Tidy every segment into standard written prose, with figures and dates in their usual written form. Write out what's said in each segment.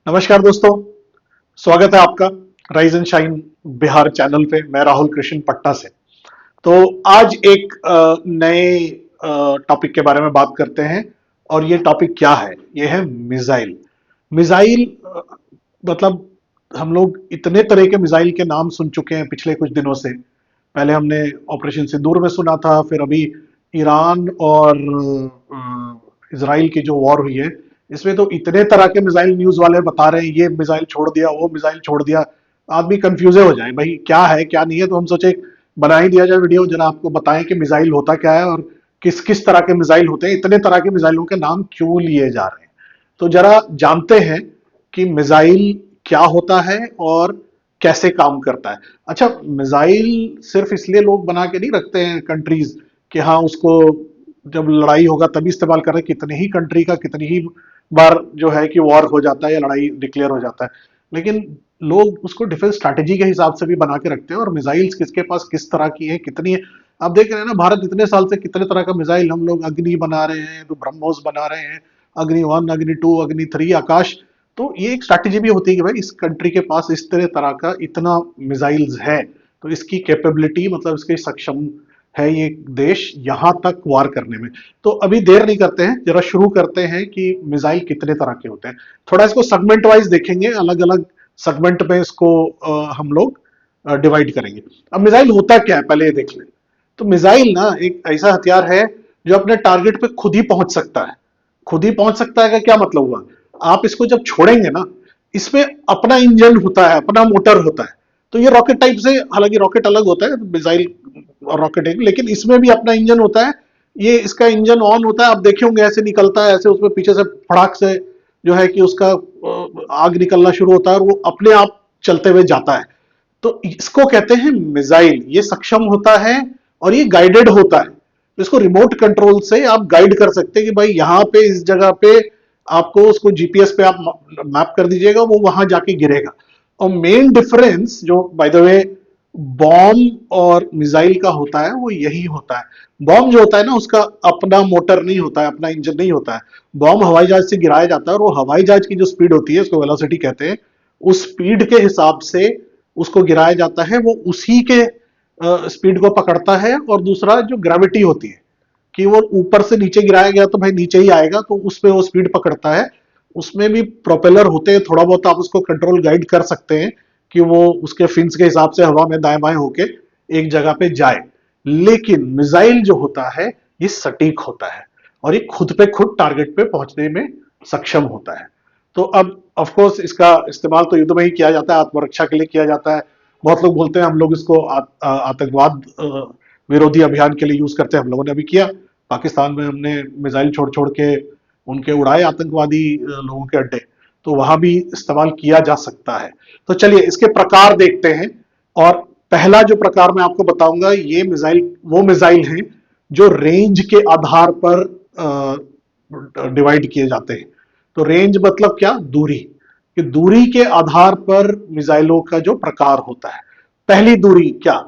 नमस्कार दोस्तों, स्वागत है आपका rise and shine Bihar channel पे। मैं राहुल कृष्ण पटना से। तो आज एक नए टॉपिक के बारे में बात करते हैं। और ये टॉपिक क्या है? ये है मिसाइल। मिसाइल मतलब हम लोग इतने तरह के मिसाइल के नाम सुन चुके हैं पिछले कुछ दिनों से। पहले हमने ऑपरेशन सिंदूर में सुना था, फिर अभी ईरान और इसराइल की जो वॉर हुई है, इसमें तो इतने तरह के मिसाइल न्यूज वाले बता रहे हैं, ये मिसाइल छोड़ दिया, वो मिसाइल छोड़ दिया। आदमी कंफ्यूज हो जाए भाई क्या है क्या नहीं है। तो हम सोचे बना ही दिया जाए वीडियो, जरा आपको बताएं कि मिसाइल होता क्या है और किस किस तरह के मिसाइल होते हैं, इतने तरह के मिसाइलों के नाम क्यों लिए जा रहे हैं। तो जरा जानते हैं कि मिसाइल क्या होता है और कैसे काम करता है। अच्छा, मिसाइल सिर्फ इसलिए लोग बना के नहीं रखते हैं कंट्रीज कि हाँ उसको जब लड़ाई होगा तभी इस्तेमाल करें। कितनी ही कंट्री का कितनी ही बार जो है कि वॉर हो जाता है या लड़ाई डिक्लेयर हो जाता है, लेकिन लोग उसको डिफेंस स्ट्रैटेजी के हिसाब से भी बना के रखते हैं। और मिसाइल्स किसके पास किस तरह की है, कितनी है, आप देख रहे हैं ना। भारत इतने साल से कितने तरह का मिसाइल हम लोग अग्नि बना रहे हैं, तो ब्रह्मोस बना रहे हैं, अग्नि 1, अग्नि 2, अग्नि 3, आकाश। तो ये एक स्ट्रैटेजी भी होती है कि भाई इस कंट्री के पास इस तरह का इतना मिसाइल्स है, तो इसकी कैपेबिलिटी मतलब इसके सक्षम है ये देश यहां तक वार करने में। तो अभी देर नहीं करते हैं, जरा शुरू करते हैं कि मिसाइल कितने तरह के होते हैं। थोड़ा इसको सेगमेंट वाइज देखेंगे, अलग अलग सेगमेंट में इसको हम लोग डिवाइड करेंगे। अब मिसाइल होता क्या है पहले ये देख लें। तो मिसाइल ना एक ऐसा हथियार है जो अपने टारगेट पे खुद ही पहुंच सकता है। खुद ही पहुंच सकता है का क्या मतलब हुआ? आप इसको जब छोड़ेंगे ना, इसमें अपना इंजन होता है, अपना मोटर होता है। तो ये रॉकेट टाइप से, हालांकि रॉकेट अलग होता है मिसाइल और रॉकेट एक, लेकिन इसमें भी अपना इंजन होता है। ये इसका इंजन ऑन होता है, आप देखे होंगे ऐसे निकलता है, ऐसे उसमें पीछे से फड़ाक से जो है कि उसका आग निकलना शुरू होता है और वो अपने आप चलते हुए जाता है। तो इसको कहते हैं मिसाइल। ये सक्षम होता है और ये गाइडेड होता है। तो इसको रिमोट कंट्रोल से आप गाइड कर सकते हैं कि भाई यहां पे इस जगह पे आपको उसको जीपीएस पे आप मैप कर दीजिएगा, वो वहां जाके गिरेगा। और मेन डिफरेंस जो बाय द वे बॉम्ब और मिसाइल का होता है वो यही होता है। बॉम्ब जो होता है ना, उसका अपना मोटर नहीं होता है, अपना इंजन नहीं होता है। बॉम्ब हवाई जहाज से गिराया जाता है और वो हवाई जहाज की जो स्पीड होती है उसको वेलोसिटी कहते हैं। उस स्पीड के हिसाब से उसको गिराया जाता है, वो उसी के स्पीड को पकड़ता है। और दूसरा जो ग्रेविटी होती है कि वो ऊपर से नीचे गिराया गया तो भाई नीचे ही आएगा, तो उस पर वो स्पीड पकड़ता है। उसमें भी प्रोपेलर होते हैं, थोड़ा बहुत आप उसको कंट्रोल गाइड कर सकते हैं कि वो उसके फिन्स के हिसाब से हवा में दाएं बाएं होके एक जगह पे जाए। लेकिन मिसाइल जो होता है ये सटीक होता है और ये खुद पे खुद टारगेट पे पहुंचने में सक्षम होता है। तो अब ऑफ कोर्स इसका इस्तेमाल तो युद्ध में ही किया जाता है, आत्मरक्षा के लिए किया जाता है। बहुत लोग बोलते हैं हम लोग इसको आतंकवाद विरोधी अभियान के लिए यूज करते हैं। हम लोगों ने अभी किया, पाकिस्तान में हमने मिसाइल छोड़ छोड़ के उनके उड़ाए आतंकवादी लोगों के अड्डे। तो वहां भी इस्तेमाल किया जा सकता है। तो चलिए इसके प्रकार देखते हैं। और पहला जो प्रकार मैं आपको बताऊंगा, ये मिसाइल वो मिसाइल हैं जो रेंज के आधार पर डिवाइड किए जाते हैं। तो रेंज मतलब क्या? दूरी। कि दूरी के आधार पर मिसाइलों का जो प्रकार होता है। पहली दूरी क्या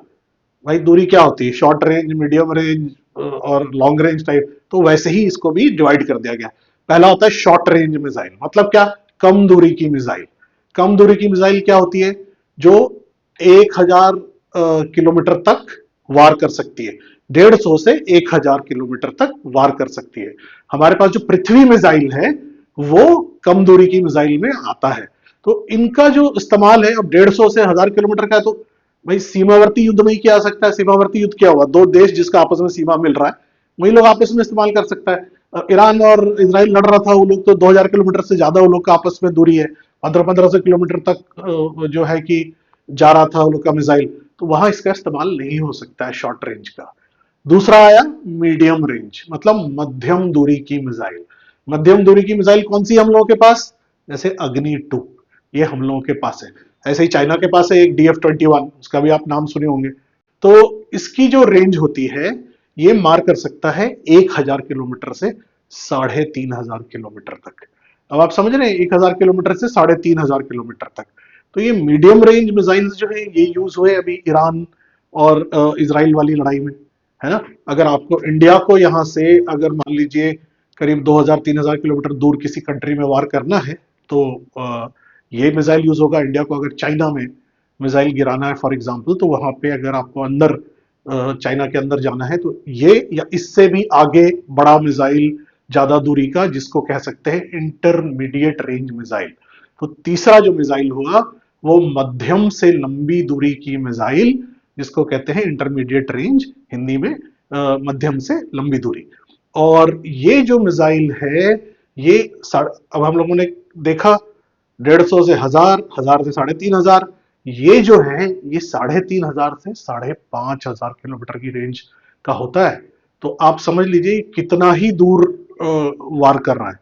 भाई? दूरी क्या होती है? शॉर्ट रेंज, मीडियम रेंज और लॉन्ग रेंज टाइप। तो वैसे ही इसको भी डिवाइड कर दिया गया। पहला होता है शॉर्ट रेंज मिसाइल। मतलब क्या? कम दूरी की मिसाइल। कम दूरी की मिसाइल क्या होती है? जो 1000 किलोमीटर तक वार कर सकती है। 150 से 1000 किलोमीटर तक वार कर सकती है। हमारे पास जो पृथ्वी मिसाइल है वो कम दूरी की मिसाइल में आता है। तो इनका जो इस्तेमाल है, अब 150 से 1000 किलोमीटर का है, तो भाई सीमावर्ती युद्ध में ही किया जा सकता है। सीमावर्ती युद्ध क्या हुआ? दो देश जिसका आपस में सीमा मिल रहा है, वही लोग आपस में इस्तेमाल कर सकता है। ईरान और इसराइल लड़ रहा था, वो लोग तो 2000 किलोमीटर से ज्यादा वो लोग का आपस में दूरी है। 1500 किलोमीटर तक जो है कि जा रहा था वो लोग का मिसाइल। तो वहां इसका इस्तेमाल नहीं हो सकता है शॉर्ट रेंज का। दूसरा आया मीडियम रेंज, मतलब मध्यम दूरी की मिसाइल। मध्यम दूरी की मिसाइल कौन सी हम लोगों के पास? जैसे अग्नि 2, ये हम लोगों के पास है। ऐसे ही चाइना के पास है एक DF-21, उसका भी आप नाम सुने होंगे। तो इसकी जो रेंज होती है, ये मार कर सकता है 1000 किलोमीटर से 3500 किलोमीटर तक। अब आप समझ रहे हैं, 1000 किलोमीटर से 3500 किलोमीटर तक। तो ये मीडियम रेंज मिसाइल्स जो है ये यूज हुए अभी ईरान और इसराइल वाली लड़ाई में, है ना। अगर आपको इंडिया को यहां से अगर मान लीजिए करीब 2000-3000 किलोमीटर दूर किसी कंट्री में वार करना है, तो ये मिसाइल यूज होगा इंडिया को अगर चाइना में मिसाइल गिराना है फॉर एग्जांपल, तो वहां पे अगर आपको अंदर चाइना के अंदर जाना है तो ये या इससे भी आगे बड़ा मिसाइल ज्यादा दूरी का, जिसको कह सकते हैं इंटरमीडिएट रेंज मिसाइल। तो तीसरा जो मिसाइल हुआ वो मध्यम से लंबी दूरी की मिसाइल, जिसको कहते हैं इंटरमीडिएट रेंज, हिंदी में मध्यम से लंबी दूरी। और ये जो मिसाइल है ये अब हम लोगों ने देखा 150 से 1000, 1000 से 3500, ये जो है ये 3500 से 5500 किलोमीटर की रेंज का होता है। तो आप समझ लीजिए कितना ही दूर वार कर रहा है।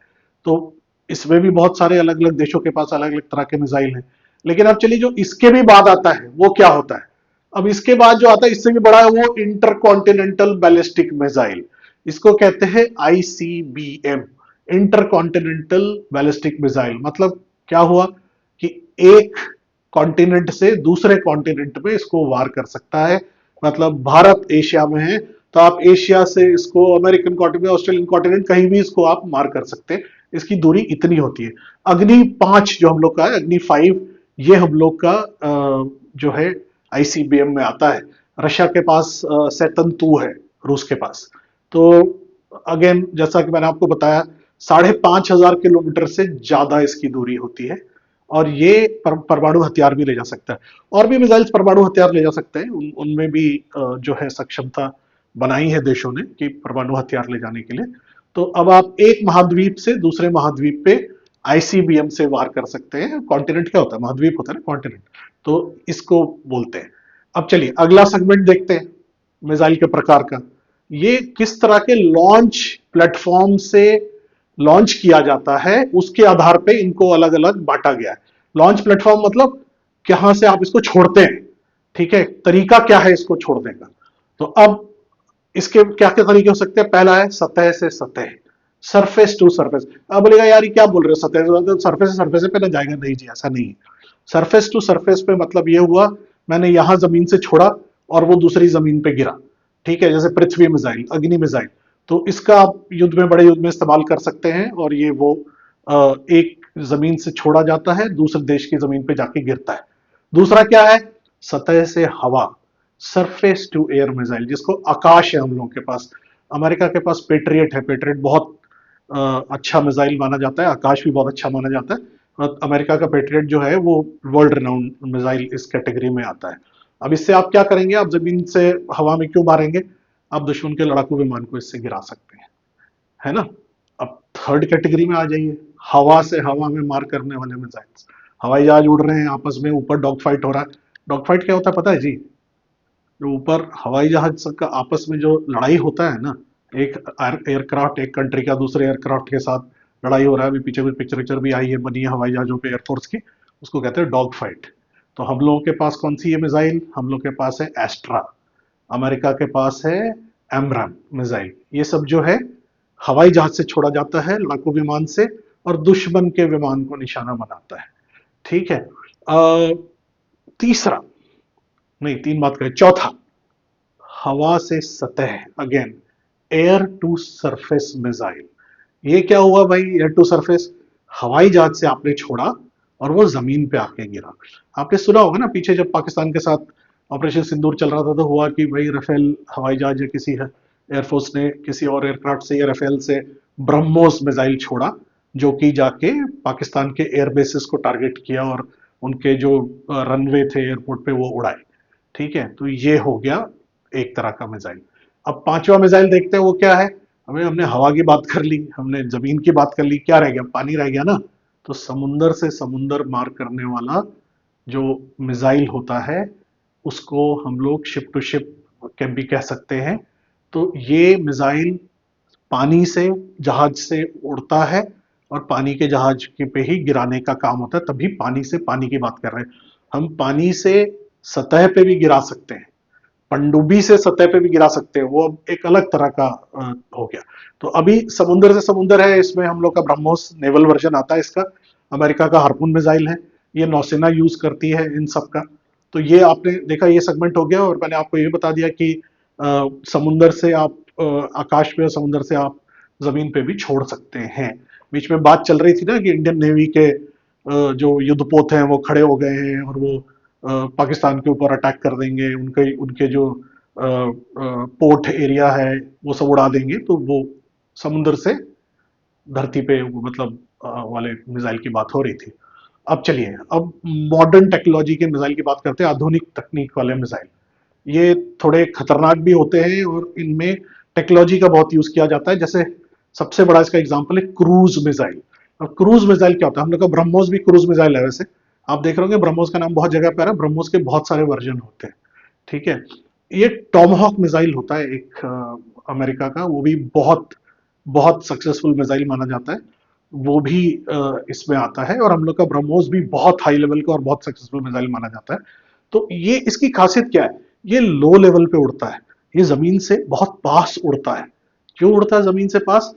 तो इसमें भी बहुत सारे अलग अलग देशों के पास अलग अलग तरह के मिसाइल हैं। लेकिन अब चलिए जो इसके भी बाद आता है वो क्या होता है। अब इसके बाद जो आता है इससे भी बड़ा है वो इंटर कॉन्टिनेंटल बैलिस्टिक मिसाइल, इसको कहते हैं ICBM, inter continental ballistic missile. मतलब क्या हुआ कि एक कॉन्टिनेंट से दूसरे कॉन्टिनेंट में इसको वार कर सकता है। मतलब भारत एशिया में है तो आप एशिया से इसको अमेरिकन कॉन्टिनेंट, ऑस्ट्रेलियन कॉन्टिनेंट, कहीं भी इसको आप मार कर सकते हैं। इसकी दूरी इतनी होती है। अग्नि 5 जो हम लोग का है, अग्नि 5, ये हम लोग का जो है आईसीबीएम में आता है। रशिया के पास सैटर्न 2 है, रूस के पास। तो अगेन जैसा कि मैंने आपको बताया 5500 किलोमीटर से ज्यादा इसकी दूरी होती है। और ये परमाणु हथियार भी ले जा सकता है। और भी मिसाइल्स परमाणु हथियार ले जा सकते हैं, उनमें भी जो है सक्षमता बनाई है देशों ने कि परमाणु हथियार ले जाने के लिए। तो अब आप एक महाद्वीप से दूसरे महाद्वीप पे आईसीबीएम से वार कर सकते हैं। कॉन्टिनेंट क्या होता है, महाद्वीप होता है ना कॉन्टिनेंट, तो इसको बोलते हैं। अब चलिए अगला सेगमेंट देखते हैं मिसाइल के प्रकार का। ये किस तरह के लॉन्च प्लेटफॉर्म से लॉन्च किया जाता है उसके आधार पे इनको अलग अलग बांटा गया है। लॉन्च प्लेटफॉर्म मतलब कहां से आप इसको छोड़ते हैं, ठीक है, तरीका क्या है इसको छोड़ने का। तो अब इसके क्या क्या तरीके हो सकते हैं। पहला है सतह से सतह, सरफेस टू सरफेस। अब बोलेगा यार ये क्या बोल रहे हो, सतह से सरफेस से सरफेस पे ना जाएगा, नहीं जी ऐसा नहीं है। सरफेस टू सरफेस पे मतलब ये हुआ मैंने यहां जमीन से छोड़ा और वो दूसरी जमीन पे गिरा, ठीक है, जैसे पृथ्वी मिसाइल, अग्नि मिसाइल। तो इसका आप युद्ध में, बड़े युद्ध में इस्तेमाल कर सकते हैं। और ये वो एक जमीन से छोड़ा जाता है, दूसरे देश की जमीन पे जाके गिरता है। दूसरा क्या है, सतह से हवा, सरफेस टू एयर मिसाइल, जिसको आकाश है हम लोगों के पास। अमेरिका के पास पेट्रियट है, पेट्रियट बहुत अच्छा मिसाइल माना जाता है, आकाश भी बहुत अच्छा माना जाता है। और अमेरिका का पेट्रियट जो है वो वर्ल्ड रिनाउंड मिसाइल इस कैटेगरी में आता है। अब इससे आप क्या करेंगे, आप जमीन से हवा में क्यों मारेंगे, आप दुश्मन के लड़ाकू विमान को इससे गिरा सकते हैं, है ना। अब थर्ड कैटेगरी में आ जाइए, हवा से हवा में मार करने वाले मिसाइल्स। हवाई जहाज उड़ रहे हैं आपस में, ऊपर डॉग फाइट हो रहा है। डॉग फाइट क्या होता है पता है जी, जो ऊपर हवाई जहाज का आपस में जो लड़ाई होता है ना, एक एयरक्राफ्ट एक कंट्री का दूसरे एयरक्राफ्ट के साथ लड़ाई हो रहा है। अभी पीछे भी पिक्चर भी आई है, बनी है हवाई जहाजों पे एयरफोर्स की, उसको कहते हैं डॉग फाइट। तो हम लोगों के पास कौन सी है मिसाइल, हम लोग के पास है एस्ट्रा, अमेरिका के पास है एमराम मिसाइल। ये सब जो है हवाई जहाज से छोड़ा जाता है, लड़ाकू विमान से, और दुश्मन के विमान को निशाना बनाता है, ठीक है। तीसरा, नहीं तीन बात करें, चौथा, हवा से सतह, again air to surface missile. ये क्या हुआ भाई, एयर टू सरफेस, हवाई जहाज से आपने छोड़ा और वो जमीन पे आके गिरा। आपने सुना होगा ना पीछे जब पाकिस्तान के साथ ऑपरेशन सिंदूर चल रहा था तो हुआ कि भाई राफेल हवाई जहाज या किसी है एयरफोर्स ने किसी और एयरक्राफ्ट से या राफेल से ब्रह्मोस मिसाइल छोड़ा, जो कि जाके पाकिस्तान के एयरबेसिस को टारगेट किया और उनके जो रनवे थे एयरपोर्ट पे वो उड़ाए, ठीक है। तो ये हो गया एक तरह का मिसाइल। अब पांचवा मिसाइल देखते हैं वो क्या है। हमें हमने हवा की बात कर ली, हमने जमीन की बात कर ली, क्या रह गया, पानी रह गया ना। तो समुंदर से समुंदर मार करने वाला जो मिसाइल होता है उसको हम लोग शिप टू शिप कैन भी कह सकते हैं। तो ये मिसाइल पानी से जहाज से उड़ता है और पानी के जहाज के पे ही गिराने का काम होता है, तभी पानी से पानी की बात कर रहे हैं। हम पानी से सतह पे भी गिरा सकते हैं, पनडुब्बी से सतह पे भी गिरा सकते हैं, वो अब एक अलग तरह का हो गया। तो अभी समुद्र से समुद्र है, इसमें हम लोग का ब्रह्मोस नेवल वर्जन आता है इसका। अमेरिका का हार्पून मिसाइल है, ये नौसेना यूज करती है इन सब का। तो ये आपने देखा, ये सेगमेंट हो गया। और मैंने आपको ये बता दिया कि समुद्र से आप आकाश पे और समुद्र से आप जमीन पे भी छोड़ सकते हैं। बीच में बात चल रही थी ना कि इंडियन नेवी के जो युद्धपोत हैं वो खड़े हो गए हैं और वो पाकिस्तान के ऊपर अटैक कर देंगे, उनके उनके जो पोर्ट एरिया है वो सब उड़ा देंगे, तो वो समुद्र से धरती पे वो मतलब वाले मिसाइल की बात हो रही थी। अब चलिए, अब मॉडर्न टेक्नोलॉजी के मिसाइल की बात करते हैं, आधुनिक तकनीक वाले मिसाइल। ये थोड़े खतरनाक भी होते हैं और इनमें टेक्नोलॉजी का बहुत यूज किया जाता है। जैसे सबसे बड़ा इसका एग्जांपल है क्रूज मिसाइल। और क्रूज मिसाइल क्या होता है? हम लोग का ब्रह्मोस भी क्रूज मिसाइल है वैसे। आप देख रहे होंगे ब्रह्मोस का नाम बहुत जगह पे आ रहा है, ब्रह्मोस के बहुत सारे वर्जन होते हैं। ठीक है। ये टॉमहॉक मिसाइल होता है एक अमेरिका का, वो भी बहुत बहुत सक्सेसफुल मिसाइल माना जाता है। वो भी इसमें आता है, और हम लोग का ब्रह्मोस भी बहुत हाई लेवल का और बहुत सक्सेसफुल मिसाइल माना जाता है। तो ये इसकी खासियत क्या है? ये लो लेवल पे उड़ता है, ये जमीन से बहुत पास उड़ता है। क्यों उड़ता है जमीन से पास?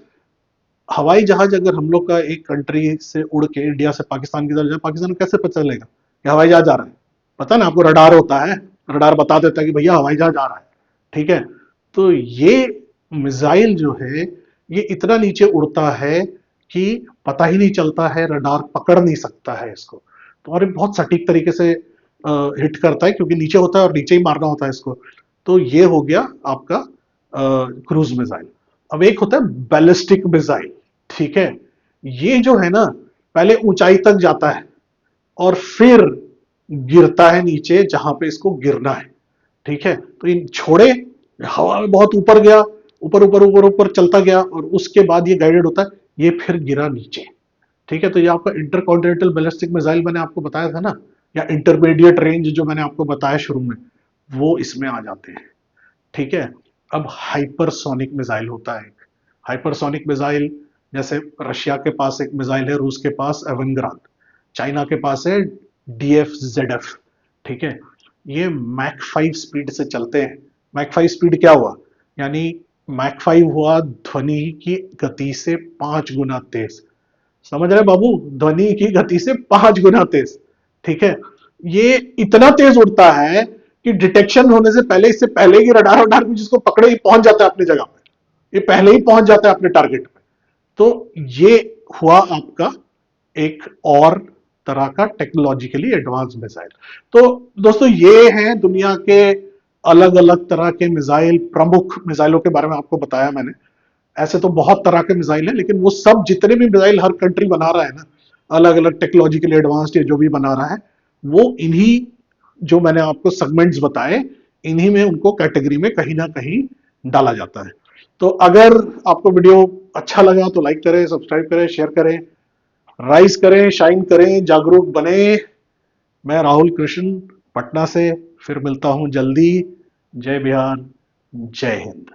हवाई जहाज अगर हम लोग का एक कंट्री से उड़ के इंडिया से पाकिस्तान की तरफ जाए, पाकिस्तान को कैसे पता चलेगा कि हवाई जहाज आ रहा है? पता ना आपको, रडार होता है, रडार बता देता है कि भैया हवाई जहाज आ रहा है। ठीक है। तो ये मिसाइल जो है, ये इतना नीचे उड़ता है कि पता ही नहीं चलता है, रडार पकड़ नहीं सकता है इसको। तो और ये बहुत सटीक तरीके से हिट करता है, क्योंकि नीचे होता है और नीचे ही मारना होता है इसको। तो ये हो गया आपका क्रूज मिसाइल। अब एक होता है बैलिस्टिक मिसाइल। ठीक है। ये जो है ना, पहले ऊंचाई तक जाता है और फिर गिरता है नीचे जहां पे इसको गिरना है। ठीक है। तो इन छोड़े, हवा में बहुत ऊपर गया, ऊपर ऊपर ऊपर ऊपर चलता गया, और उसके बाद ये गाइडेड होता है, ये फिर गिरा नीचे। ठीक है। तो ये आपका इंटरकॉन्टिनेंटल बैलिस्टिक मिसाइल मैंने आपको बताया था ना, या इंटरमीडिएट रेंज जो मैंने आपको बताया शुरू में, वो इसमें आ जाते हैं। ठीक है। अब हाइपरसोनिक मिसाइल होता है एक। हाइपरसोनिक मिसाइल, जैसे रशिया के पास एक मिसाइल है, रूस के पास एवनग्राद, चाइना के पास है DF-ZF। ठीक है। ये मैक 5 स्पीड से चलते हैं। मैक 5 स्पीड क्या हुआ? यानी मैक 5 हुआ ध्वनि की गति से 5 गुना तेज। समझ रहे बाबू? ध्वनि की गति से 5 गुना तेज। ठीक है। ये इतना तेज उड़ता है कि डिटेक्शन होने से पहले, इससे पहले कि रडार वडार कुछ इसको पकड़े, ही पहुंच जाता है अपनी जगह पे, ये पहले ही पहुंच जाता है अपने टारगेट पे। तो ये हुआ आपका एक और तरह का टेक्नोलॉजिकली एडवांस मिसाइल। तो दोस्तों, ये हैं दुनिया के अलग अलग तरह के मिसाइल, प्रमुख मिसाइलों के बारे में आपको बताया मैंने। ऐसे तो बहुत तरह के मिसाइल हैं, लेकिन वो सब जितने भी मिसाइल हर कंट्री बना रहा है ना, अलग अलग टेक्नोलॉजिकली एडवांस्ड जो भी बना रहा है, वो इन्हीं जो मैंने आपको सेगमेंट्स बताए, इन्हीं में उनको कैटेगरी में कहीं ना कहीं डाला जाता है। तो अगर आपको वीडियो अच्छा लगा तो लाइक करें, सब्सक्राइब करें, शेयर करें, राइज करें, शाइन करें, जागरूक बने। मैं राहुल कृष्ण, पटना से। फिर मिलता हूं जल्दी। जय बिहार, जय हिंद।